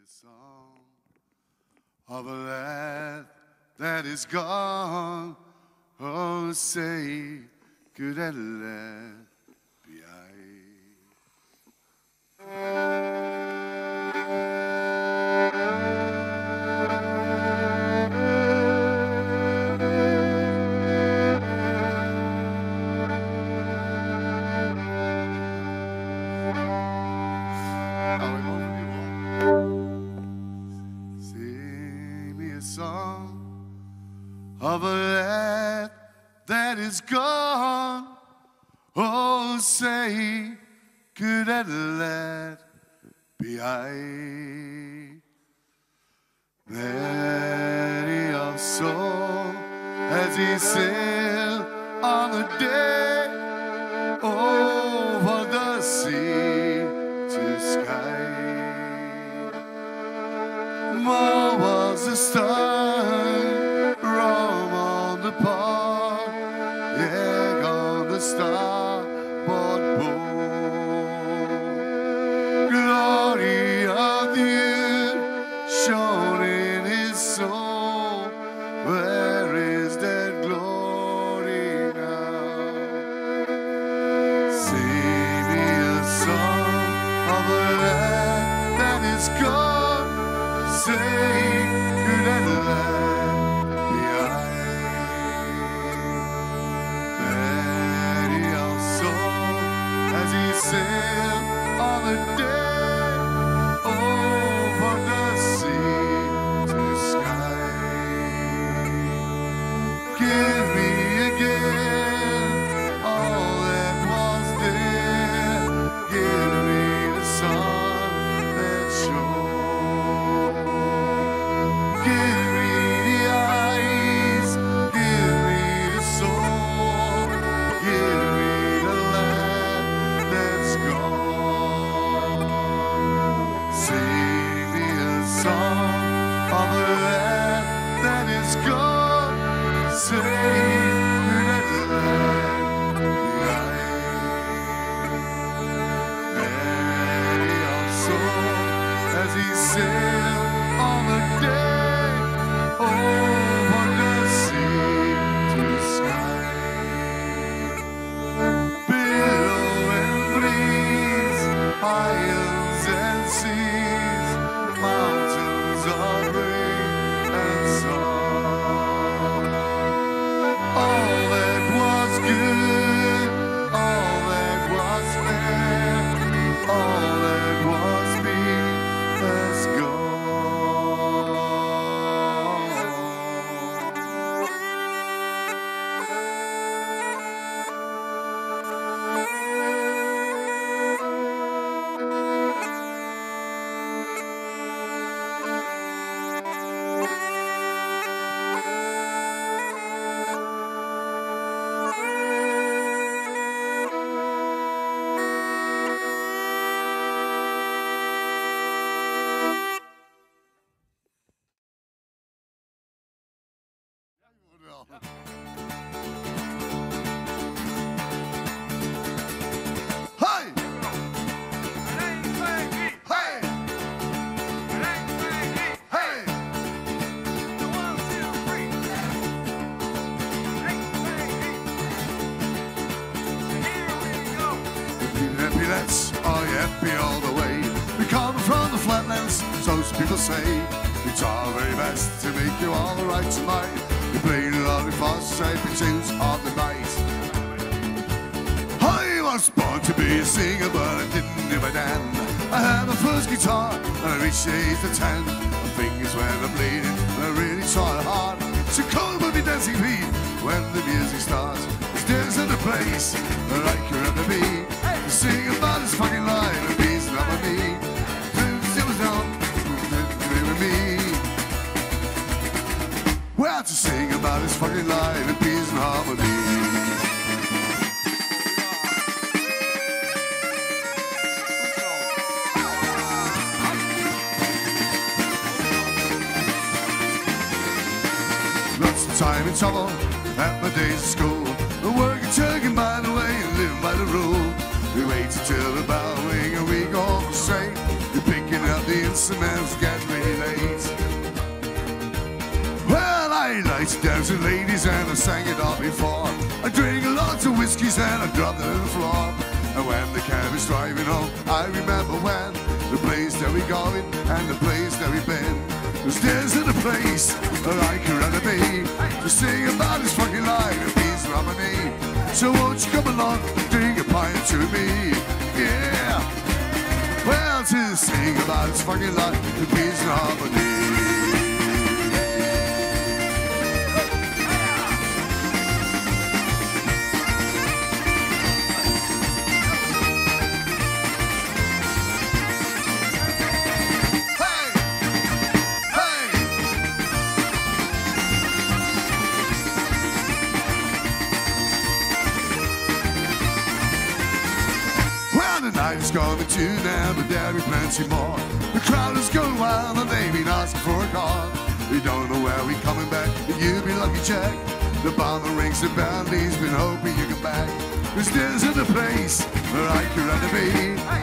song of a lad that is gone. Oh, say, could that lad be I? Sing me a song of a lad that is gone. Oh, say, could that lad be I? Many a soul as he sailed on the day over the sea to sky. More was the star, Rome on the port, yeah, on the starboard bow. Glory of the earth shone in his soul. Where is that glory now? Sing me a song of a lad that is gone. Say, could that lad be I? Many a soul as he sailed on the day over the sea to sky. Give me again all that was there. Give me the sun that shone. Give me the eyes, give me the soul, give me the land that's gone. Sing me a song of a lad that is gone. Say, could that lad be I? Many a soul as he sailed on the day over the sea to sky. Billow and breeze, islands and seas, mountains of rain and song. All that was good, all that was fair, all that was me has gone. Hey! Hey! Hey! Happy lads, are you happy all the way? We come from the flatlands, so people say. We try our very best to make you all right tonight. We played a lovely fast shaping tunes of the night. I was born to be a singer, but I didn't give a damn. I had my first guitar, and I reached the age of 10. My fingers went a bleeding, and I really tried hard. So cold will be dancing feet when the music starts. There's in the place like you're at the beat. To sing about this fucking life and peace and harmony. It was down with me. We have to sing about this fucking life and peace and harmony. Lots of time in trouble at my days of school. The work and chugging by the way and living by the rule. We wait until the bell ring and we go for straight. You're picking up the against the man's getting really late. Well, I like to dance with ladies and I sang it all before. I drink lots of whiskeys and I dropped it on the floor. And when the cab is driving home, I remember when the place that we going and the place that we been. Cause there's a place that I could rather be to sing about this fucking life and peace and harmony. So won't you come along and drink a pint to me? Yeah. Well, to sing about this fucking life and peace and harmony. The night is coming to now, but there'll be plenty more. The crowd is going wild and they've been asking for a car. We don't know where we're coming back, but you be lucky, Jack. The bomber rings the bell, he's been hoping you come back. Cause there's a place where I could rather be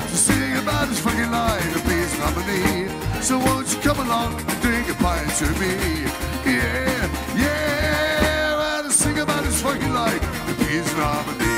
to sing about this fucking life and peace and harmony. So won't you come along and drink a pint to me? Yeah, yeah, well, to sing about this fucking life and peace and harmony.